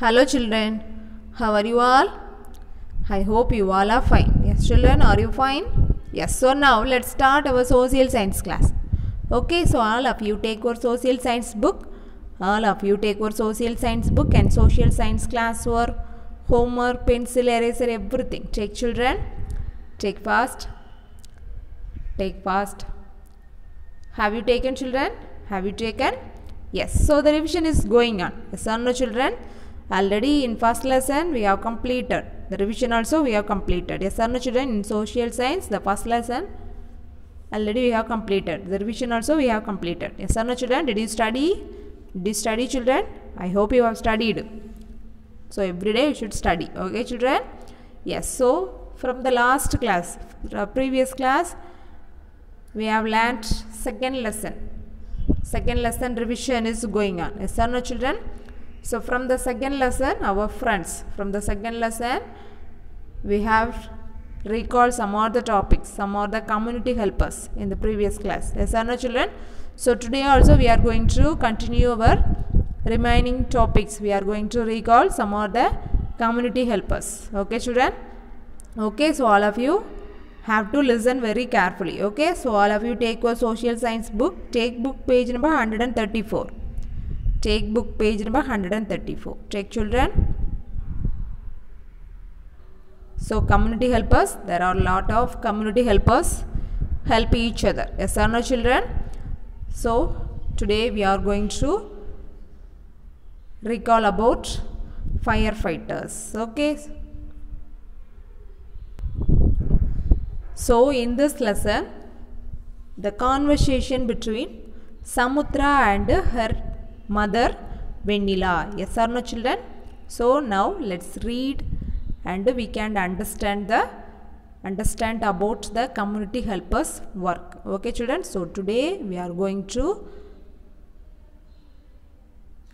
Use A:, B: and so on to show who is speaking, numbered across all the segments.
A: Hello children, how are you all? I hope you all are fine. Yes children, are you fine? Yes, so now let's start our social science class. Okay, so all of you take your social science book. All of you take your social science book and social science class work, homework, pencil, eraser, everything. Take children, take fast. Take fast. Have you taken children? Have you taken? Yes, so the revision is going on. Yes or no children? Already in first lesson we have completed. The revision also we have completed. Yes or no children? In social science the first lesson already we have completed. The revision also we have completed. Yes or no children? Did you study? Did you study children? I hope you have studied. So every day you should study. Okay children? Yes, so from the last class, previous class, we have learnt second lesson. Second lesson revision is going on. Yes or no children? So from the second lesson, our friends, from the second lesson, we have recalled some of the topics, some of the community helpers in the previous class. Yes or no children? So today also we are going to continue our remaining topics. We are going to recall some of the community helpers. Okay children? Okay, so all of you have to listen very carefully. Okay, so all of you take your social science book. Take book page number 134. Take book page number 134. Take children. So community helpers, there are a lot of community helpers help each other. Yes or no children? So today we are going to recall about firefighters. Okay. So in this lesson, the conversation between Samutra and her mother Venila. Yes or no children? So now let's read and we can understand about the community helpers work. Okay children? So today we are going to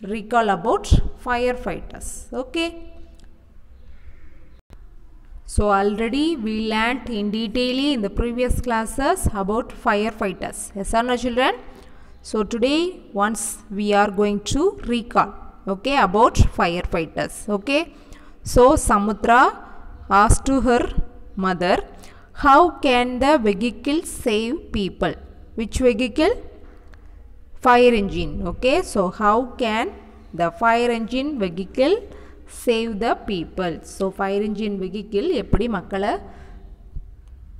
A: recall about firefighters. Okay. So already we learnt in detail in the previous classes about firefighters. Yes or no children? So today once we are going to recall, okay, about firefighters. Okay. So Samutra asked to her mother, how can the vehicle save people? Which vehicle? Fire engine. Okay. So how can the fire engine vehicle save the people? So fire engine vehicle eppadi makkala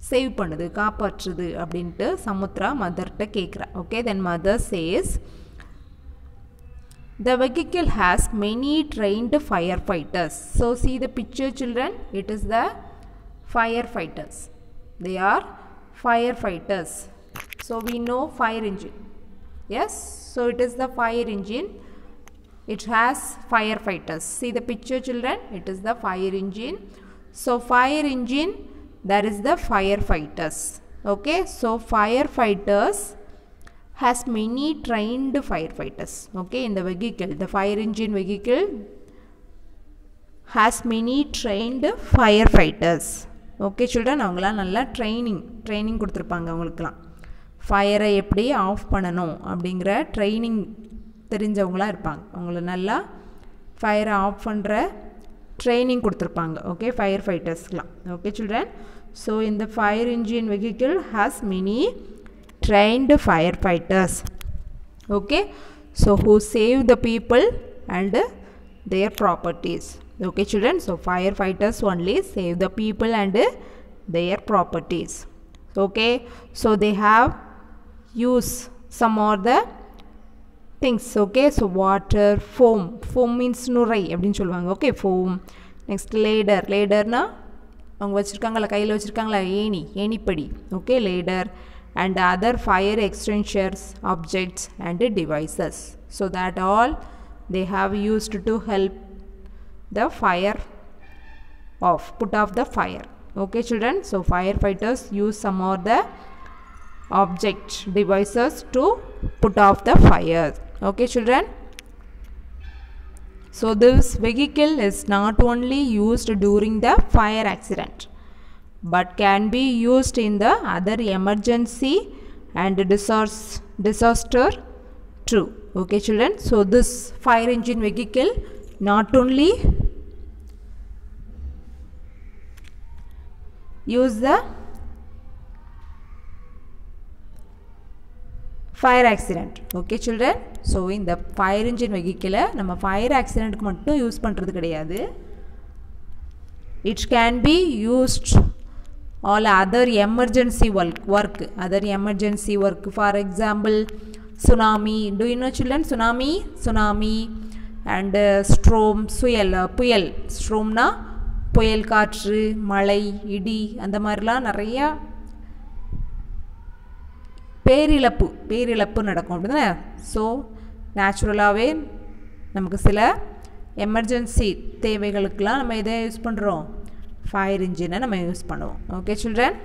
A: save பண்ணுது காப்பாற்றுது அப்படின்ட்டு சமுத்ரா மதர்ட்ட கேக்குறா. Okay, then mother says the vehicle has many trained firefighters. So see the picture children, it is the firefighters. They are firefighters. So we know fire engine. Yes, so it is the fire engine. It has firefighters. See the picture children, it is the fire engine. So fire engine, there is the firefighters. Okay, so firefighters has many trained firefighters. Okay, in the vehicle, the fire engine vehicle has many trained firefighters. Okay children, avangala nalla training கொடுத்திருப்பாங்க அவங்களுக்குலாம் ஃபயரை எப்படி off பண்ணணும் அப்படிங்கற training தெரிஞ்சவங்களா இருப்பாங்க. அவங்கள நல்லா ஃபயரை of பண்ற training கொடுத்திருப்பாங்க. Okay, firefightersலாம். Okay children, so in the fire engine vehicle has many trained firefighters. Okay, so who save the people and their properties. Okay children, so firefighters only save the people and their properties. Okay, so they have used some of the things. Okay, so water, foam means நுரை அப்படினு சொல்வாங்க. Okay, foam. Next ladder na அவங்க வச்சிருக்காங்கல கையில வச்சிருக்காங்கல ஏணிப்படி. Okay, ladder and other fire extinguishers, objects and devices. So that all they have used to help the fire off, put off the fire. Okay children, so firefighters use some of the object devices to put off the fire. Okay children, so this vehicle is not only used during the fire accident but can be used in the other emergency and disaster too. Okay children, so this fire engine vehicle not only use the fire accident. Okay children, so in the fire engine vehicle நம்ம fire accident க்கு மட்டும் use பண்றது கிடையாது. It can be used all other emergency work, other emergency work, for example tsunami. Do you know children tsunami and storm, புயல் storm na புயல் காற்று மழை இடி அந்த மாதிரிலாம் நிறைய பேரிழப்பு நடக்கும் அப்படிதானே. ஸோ நேச்சுரலாகவே நமக்கு சில எமர்ஜென்சி தேவைகளுக்கெல்லாம் நம்ம இதை யூஸ் பண்ணுறோம், ஃபயர் இன்ஜினை நம்ம யூஸ் பண்ணுவோம். Okay children,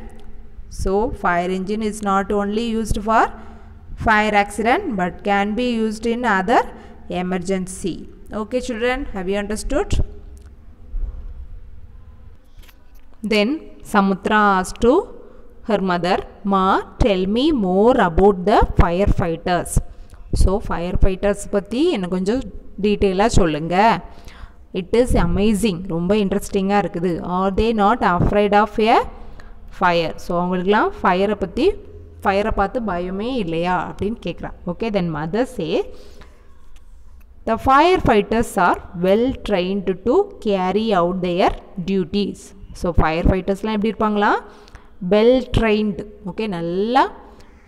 A: so fire engine is not only used for fire accident but can be used in other emergency. Okay children, have you understood? Then Samutra asked to her mother, Ma, tell me more about the firefighters. So firefighters பத்தி எனக்கு கொஞ்சம் டீட்டெயிலாக சொல்லுங்க. It is amazing, ரொம்ப இன்ட்ரெஸ்டிங்காக இருக்குது. Are they not afraid of a fire? So அவங்களுக்குலாம் ஃபயரை பார்த்து பயமே இல்லையா அப்படின்னு கேட்குறான். Okay, then mother say the firefighters are well trained to carry out their duties. So ஃபயர்ஃபைட்டர்ஸ்லாம் எப்படி இருப்பாங்களா? Well trained. ஓகே, நல்லா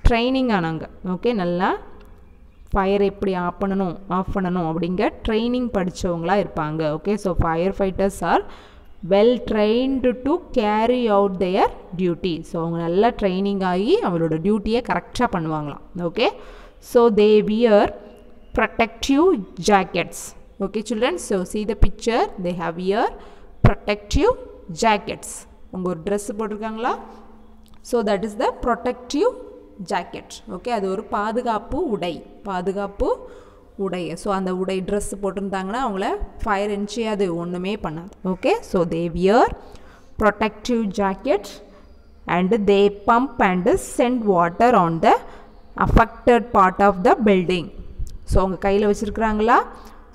A: ட்ரைனிங் ஆனாங்க. ஓகே, நல்லா ஃபயர் எப்படி ஆஃப் பண்ணணும் அப்படிங்கிற ட்ரைனிங் படித்தவங்களாக இருப்பாங்க. Okay, so firefighters are well trained to carry out their duty. So அவங்க நல்லா ட்ரைனிங் ஆகி அவங்களோட டியூட்டியை கரெக்டாக பண்ணுவாங்களாம். Okay, so they wear protective jackets. Okay children, so see the picture, they have wear protective jackets. உங்க ஒரு ட்ரெஸ் போட்டிருக்காங்களா? So that is the protective jacket. Okay, அது ஒரு பாதுகாப்பு உடை. ஸோ அந்த உடை ட்ரெஸ் போட்டிருந்தாங்கன்னா அவங்கள ஃபயர் என்ச்சி அது ஒன்றுமே பண்ணாது. Okay, so they wear protective jacket and they pump and send water on the affected part of the building. So அவங்க கையில் வச்சுருக்குறாங்களா?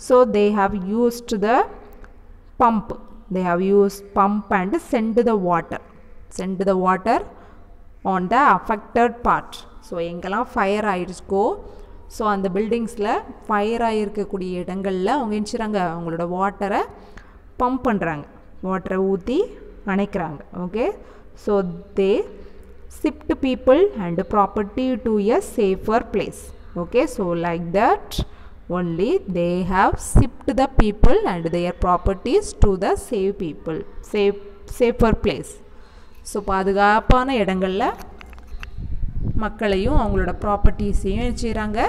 A: So they have used the pump and send the water on the affected part. So எங்கெல்லாம் fire ஆகிருக்கோ, so அந்த பில்டிங்ஸில் fire ஆகிருக்கக்கூடிய இடங்களில் அவங்க நினச்சிறாங்க அவங்களோட வாட்டரை பம்ப் பண்ணுறாங்க, வாட்டரை ஊற்றி அணைக்கிறாங்க. Okay, so they shift people and property to a safer place. Okay, so like that only they have shipped the people and their properties to the safer place. So பாதுகாப்பான இடங்களில் மக்களையும் அவங்களோட ப்ராப்பர்ட்டிஸையும் செய்கிறாங்க,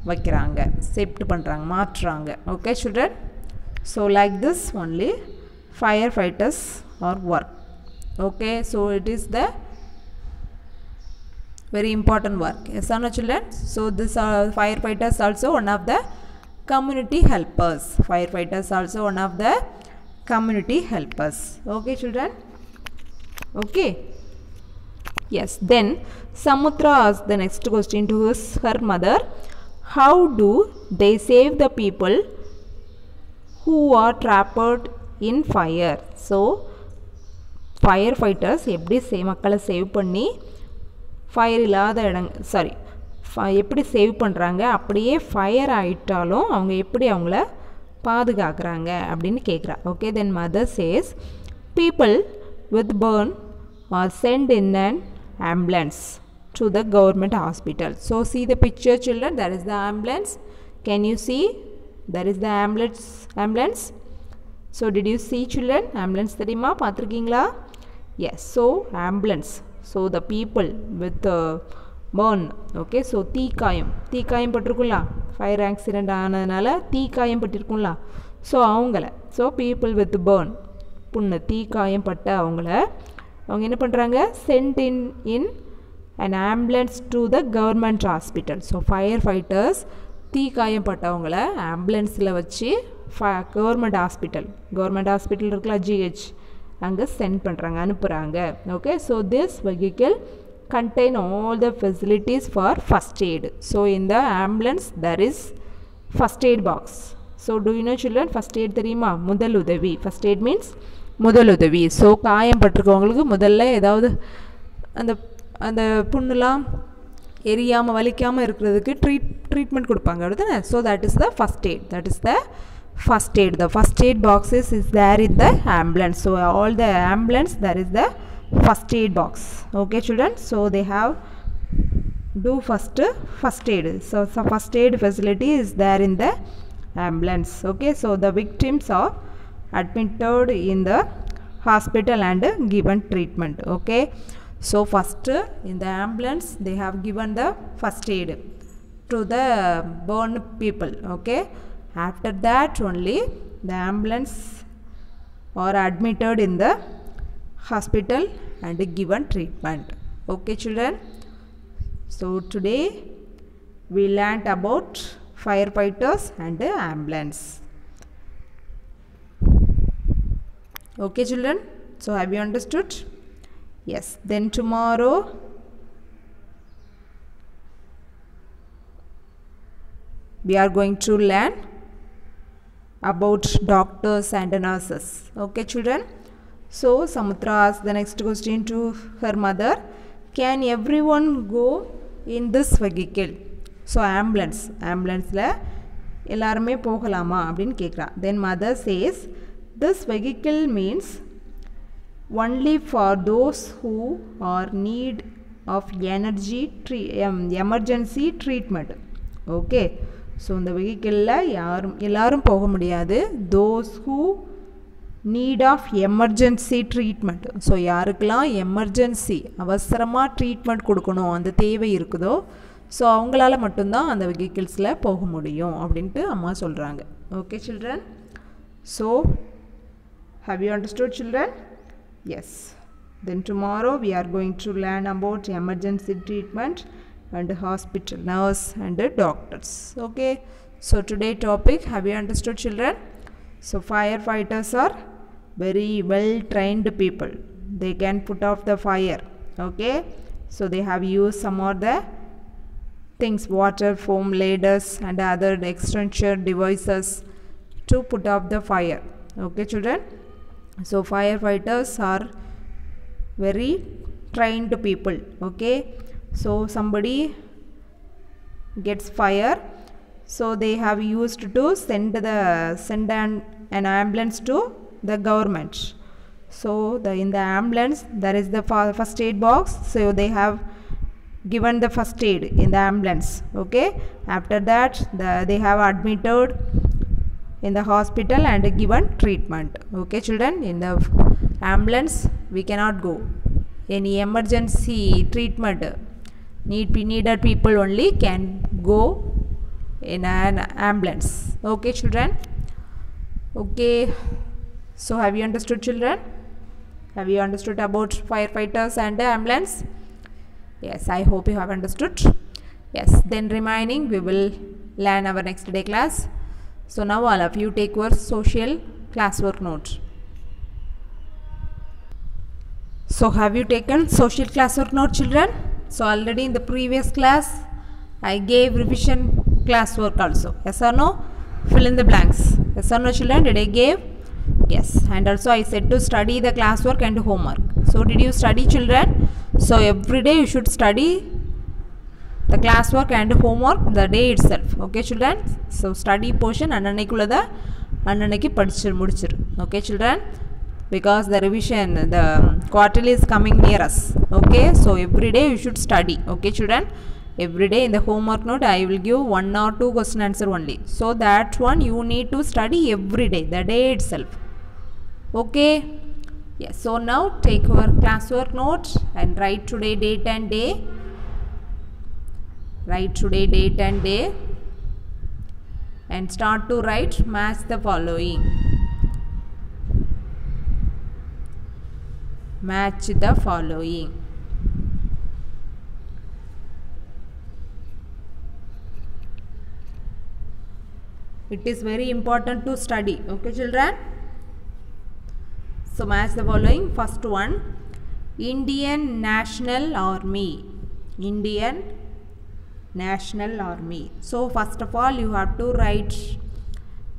A: வைக்கிறாங்க, ஷிஃப்ட் பண்ணுறாங்க, மாற்றுறாங்க. Okay children, so like this only fire fighters are work. Okay, so it is the very important work. Yes or no children? So this firefighters also one of the community helpers. Firefighters also one of the community helpers. Okay children? Okay. Yes, then Samutra asked the next question to her mother. How do they save the people who are trapped in fire? So firefighters எப்படி மக்களை save பண்ணி fire இல்லாத எப்படி save பண்ணுறாங்க, அப்படியே fire ஆகிட்டாலும் அவங்க எப்படி அவங்கள பாதுகாக்கிறாங்க அப்படின்னு கேட்குறா. Okay, then mother says people with burn are sent in an ambulance to the government hospital. So see the picture children, that is the ambulance. Can you see? That is the ambulance. So did you see children? Ambulance தெரியுமா, பார்த்துருக்கீங்களா? Yes, so ambulance. So the people with burn. Okay, so தீக்காயம் பட்டிருக்கும்ல, fire accident ஆனதுனால தீக்காயம் பட்டிருக்கும்ல, so அவங்கள, so people with burn, தீக்காயம் பட்ட அவங்க என்ன பண்ணுறாங்க, send in an ambulance to the government hospital. So fire fighters தீக்காயம் பட்டவங்கள ஆம்புலன்ஸில் வச்சு கவர்மெண்ட் ஹாஸ்பிட்டல் இருக்குல்ல, ஜிஹெச், அங்கே சென்ட் பண்ணுறாங்க, அனுப்புகிறாங்க. Okay, so this vehicle contain all the facilities for first aid. So in the ambulance there is first aid box. So do you know children, first aid தெரியுமா? முதல் உதவி. First aid means முதல் உதவி. So காயம் பட்டிருக்கவங்களுக்கு முதல்ல ஏதாவது அந்த அந்த புண்ணுலாம் எரியாமல் வலிக்காமல் இருக்கிறதுக்கு ட்ரீட்மெண்ட் கொடுப்பாங்க அப்படிதானே. So that is the first aid. That is the first aid. The first aid boxes is there in the ambulance. So all the ambulance there is the first aid box. Okay children, so they have do first aid. So first aid facility is there in the ambulance. Okay, so the victims are admitted in the hospital and given treatment. Okay, so first in the ambulance they have given the first aid to the burned people. Okay, after that only the ambulance are admitted in the hospital and given treatment. Okay children, so today we learnt about firefighters and ambulance. Okay children, so have you understood? Yes, then tomorrow we are going to learn about doctors and nurses. Okay children, so Samutra asked the next question to her mother, can everyone go in this vehicle? So ambulance la எல்லாருமே போகலாமா அப்படின்னு கேட்குறா. Then mother says this vehicle means only for those who are need of emergency treatment. Okay, so இந்த வெஹிக்கிளில் எல்லாரும் போக முடியாது. Those who need of emergency treatment. So யாருக்கெல்லாம் எமர்ஜென்சி அவசரமாக ட்ரீட்மெண்ட் கொடுக்கணும் அந்த தேவை இருக்குதோ ஸோ அவங்களால மட்டும்தான் அந்த வெஹிக்கிள்ஸில் போக முடியும் அப்படின்ட்டு அம்மா சொல்கிறாங்க. Okay children, so how you understood children? Yes, then tomorrow we are going to learn about emergency treatment and hospital nurse and doctors. Okay, so today topic, have you understood children? So firefighters are very well trained people. They can put out the fire. Okay, so they have used some of the things, water, foam, ladders and other extinguisher devices to put out the fire. Okay children, so firefighters are very trained people. Okay, so somebody gets fire, so they have used to send an ambulance to the government. So in the ambulance there is the first aid box, so they have given the first aid in the ambulance. Okay, after that they have admitted in the hospital and given treatment. Okay children, in the ambulance we cannot go. Any emergency treatment needed people only can go in an ambulance. Okay children, okay, so have you understood children? Have you understood about firefighters and the ambulance? Yes, I hope you have understood. Yes, then remaining we will learn our next day class. So now all of you take your social classwork note. So have you taken social classwork note children? So already in the previous class I gave revision classwork also. Yes or no? Fill in the blanks. Yes or no children? Did I give? Yes. And also I said to study the classwork and homework. So did you study children? So every day you should study the classwork and homework the day itself. Okay children? So study portion annannaikullada annannaikku padichu mudichiru. Okay children? Because the revision, the quarterly is coming near us. Okay, so every day you should study. Okay children, every day in the homework note I will give 1 or 2 question answer only, so that one you need to study every day, the day itself. Okay, yes, so now take your classwork note and write today date and day. Write today date and day and start to write match the following. Match the following. It is very important to study. Okay children, so match the following. First one, Indian National Army. Indian National Army. So first of all you have to write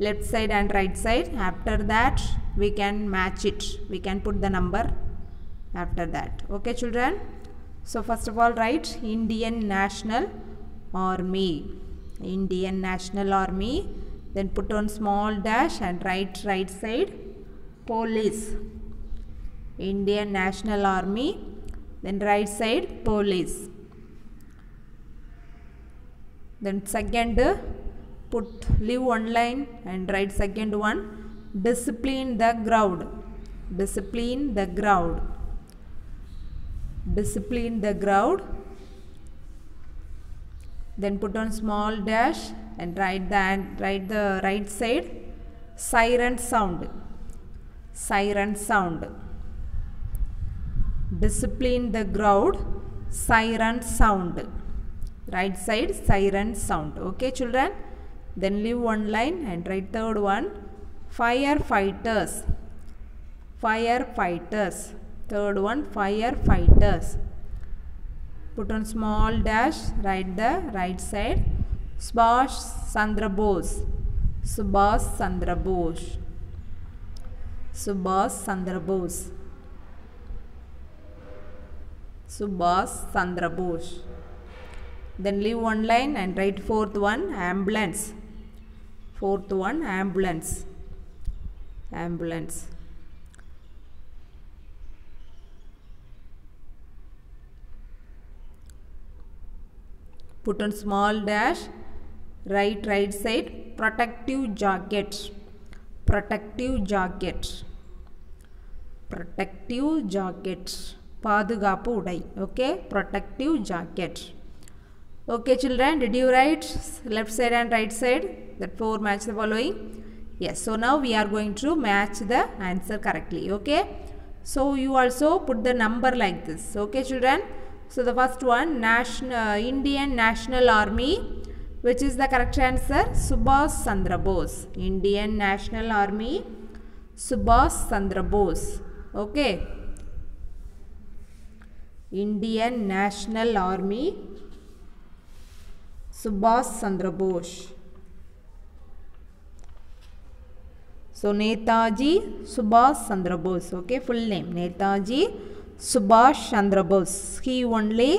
A: left side and right side. After that we can match it, we can put the number after that. Okay children, so first of all write Indian National Army, Indian National Army, then put on small dash and write right side police, Indian National Army, then right side police. Then second, leave one line and write second one, discipline the crowd, discipline the crowd, discipline the crowd. Then put on small dash and write the right side siren sound, siren sound, discipline the crowd, siren sound, right side siren sound. Okay children, then leave one line and write third one, firefighters, firefighters, third one firefighters. Put on small dash, write the right side Subhash Chandra Bose, Subhash Chandra Bose, Subhash Chandra Bose, Subhash Chandra Bose. Then leave one line and write fourth one ambulance, fourth one ambulance, ambulance. Put on small dash, write right side protective jacket, protective jacket, protective jacket, பாதுகாப்பு உடை. Okay, protective jacket. Okay children, did you write left side and right side? That 4 match the following? Yes, so now we are going to match the answer correctly. Okay, so you also put the number like this. Okay children, so the first one, Indian National Army, which is the correct answer? Subhash Chandra Bose, Indian National Army, Subhash Chandra Bose. Okay, Indian National Army, Subhash Chandra Bose. So Netaji Subhash Chandra Bose. Okay, full name Netaji Subhash Chandra Bose. He only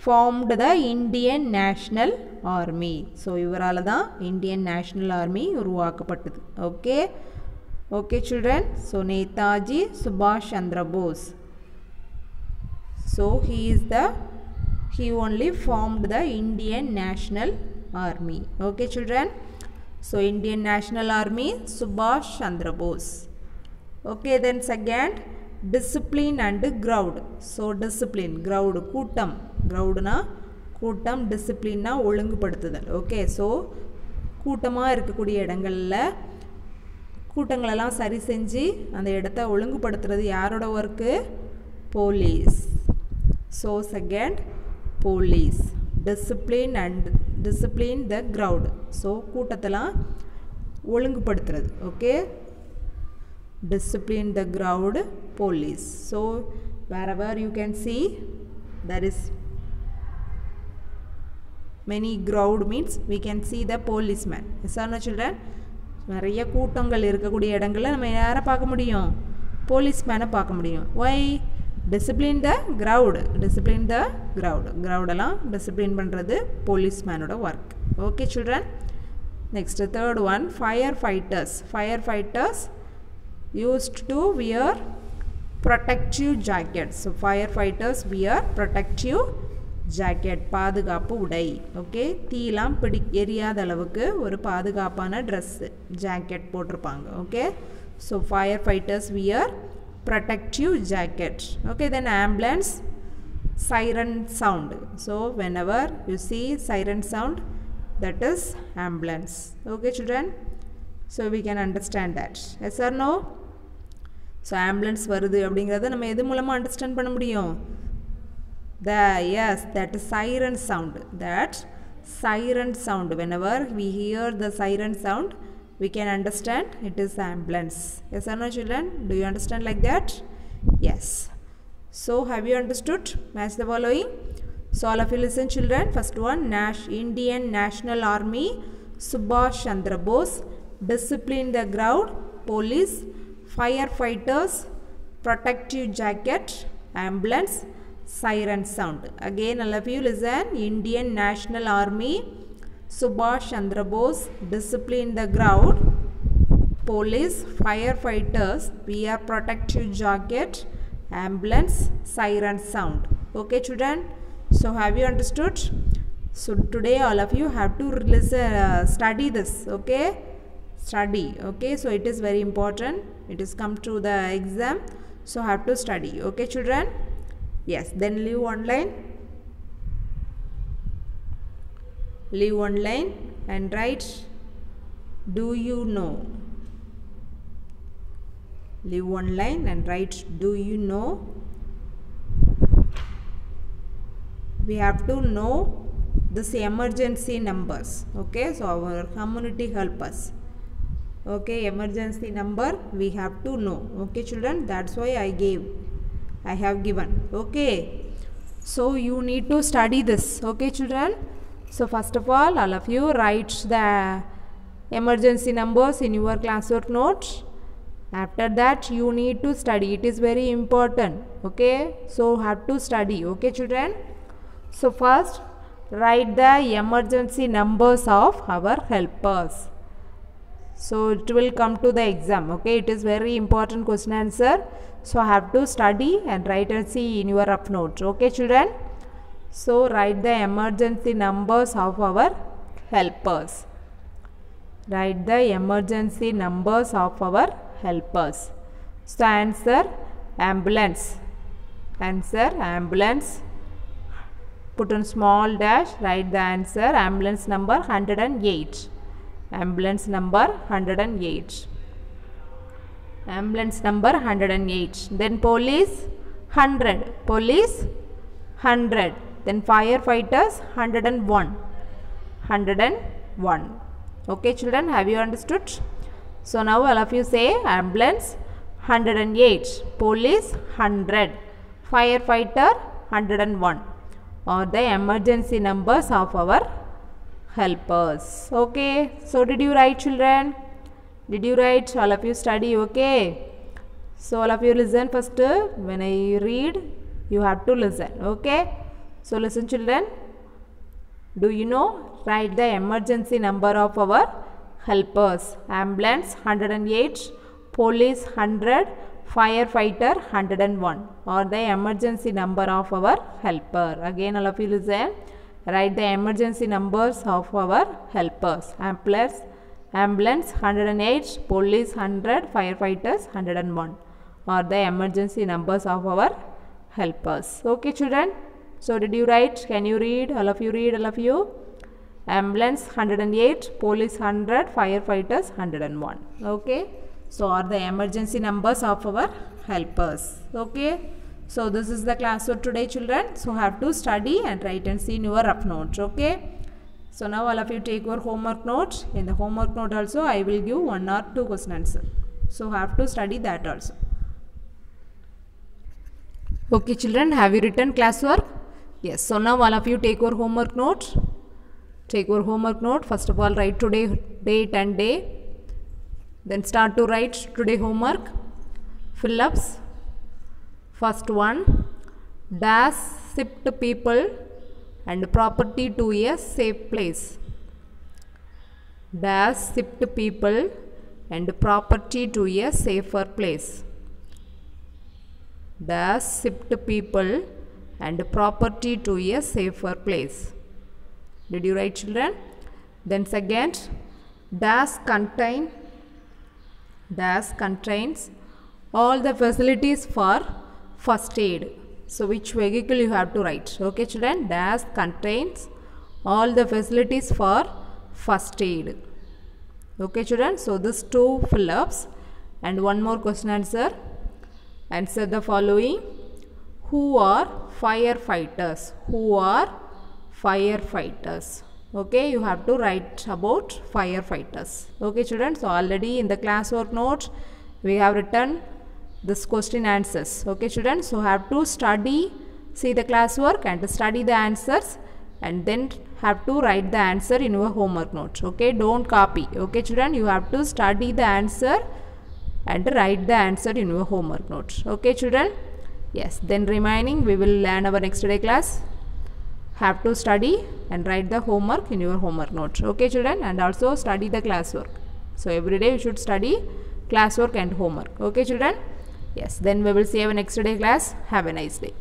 A: formed the Indian National Army. So இவரால தான் Indian National Army உருவாக்கப்பட்டது. Okay, okay children, so Netaji Subhash Chandra Bose. So he only formed the Indian National Army. Okay children, so Indian National Army, Subhash Chandra Bose. Okay, then second, discipline and crowd. So discipline, crowd, கூட்டம், crowd na கூட்டம், discipline na ஒழுங்குபடுத்துதல். Okay, so கூட்டமா இருக்கக்கூடிய இடங்கள்ல கூட்டங்களெல்லாம் சரி செஞ்சு அந்த இடத்தை ஒழுங்குபடுத்துறது யாரோட work? Police. So second, police, discipline the crowd. So கூட்டத்தெல்லாம் ஒழுங்குபடுத்துறது. Okay, discipline the crowd, police. So wherever you can see there is many crowd means we can see the policeman. Yes or no children? நிறைய கூட்டங்கள் இருக்கக்கூடிய இடங்கள்ல நம்ம யாரை பார்க்க முடியும்? போலீஸ்மேனை பார்க்க முடியும். Why? Discipline the crowd, discipline the crowd, crowd எல்லாம் discipline பண்றது போலீஸ்மேனோட work. Okay children, next third one, firefighters. Firefighters used to wear protective jackets. So firefighters wear protective jacket, பாதுகாப்பு உடை. Okay, தீலாம் எரியாத அளவுக்கு ஒரு பாதுகாப்பான ட்ரெஸ் ஜாக்கெட் போட்டிருப்பாங்க. Okay, so firefighters wear protective jacket. Okay, then ambulance, siren sound. So whenever you see siren sound, that is ambulance. Okay children, so we can understand that. Yes or no? So ambulance வருது அப்படிங்கறத நம்ம எது மூலமா understand பண்ண முடியும்? Yes, that siren sound, that siren sound. Whenever we hear the siren sound, we can understand it is ambulance. Yes or no children? Do you understand like that? Yes. So have you understood? Match the following. So all of you listen children. First one, Indian National Army, Subhash Chandra Bose, discipline the crowd, police, firefighters, protective jacket, ambulance, siren sound. Again all of you listen. Indian National Army, Subhash Chandra Bose, discipline the crowd, police, firefighters, wear protective jacket, ambulance, siren sound. Okay children, so have you understood? So today all of you have to listen, study this. Okay, study. Okay, so it is very important. It is come to the exam, so have to study. Okay children, yes. Then leave online and write do you know. Leave online and write do you know. We have to know this emergency numbers. Okay, so our community help us. Okay, emergency number we have to know. Okay children, that's why I have given. Okay, so you need to study this. Okay children, so first of all of you write the emergency numbers in your classwork notes. After that you need to study. It is very important. Okay, so have to study. Okay children, so first write the emergency numbers of our helpers. So it will come to the exam. Okay, it is very important question answer, so have to study and write and see in your rough notes. Okay children, so write the emergency numbers of our helpers. Write the emergency numbers of our helpers. So answer ambulance. Answer ambulance. Put on small dash. Write the answer ambulance number 108. Ambulance number 108. Ambulance number 108. Then police 100. Police 100. Then firefighters 101. 101. Okay children, have you understood? So now all of you say ambulance 108, police 100, firefighter 101 are the emergency numbers of our helpers. Okay, so did you write children? Did you write? All of you study. Okay, so all of you listen first. When I read you have to listen. Okay, so listen children. Do you know? Write the emergency number of our helpers. Ambulance 108, police 100, firefighter 101 or the emergency number of our helper. Again all of you listen. Write the emergency numbers of our helpers. Ambulance 108, police 100, firefighters 101 or the emergency numbers of our helpers. Okay children, so did you write? Can you read? All of you read, all of you. Ambulance 108, police 100, firefighters 101. Okay, so are the emergency numbers of our helpers. Okay, so this is the class for today children, so have to study and write and see in your rough notes. Okay, so now all of you take your homework notes. In the homework note also I will give 1 or 2 question answer, so have to study that also. Okay children, have you written classwork? Yes, so now all of you take your homework notes. Take your homework note. First of all write today date and day. Then start to write today homework. Fill-ups. First one, dash shift people and property to a safe place. Dash shift people and property to a safer place. Dash shift people and property to a safer place. Did you write children? Then second, dash contains all the facilities for first aid. So which vehicle you have to write? Okay children, dash contains all the facilities for first aid. Okay children, so this 2 fill-ups and 1 more question answer. Answer the following. Who are firefighters? Who are firefighters? Okay, you have to write about firefighters. Okay children, so already in the classwork note we have written this question answers. Okay children, so have to study, see the classwork and study the answers and then have to write the answer in your homework notes. Okay, don't copy. Okay children, you have to study the answer and write the answer in your homework notes. Okay children, yes, then remaining we will learn our next day class. Have to study and write the homework in your homework notes. Okay children, and also study the classwork. So every day you should study classwork and homework. Okay children, yes, then we will see our next day class. Have a nice day.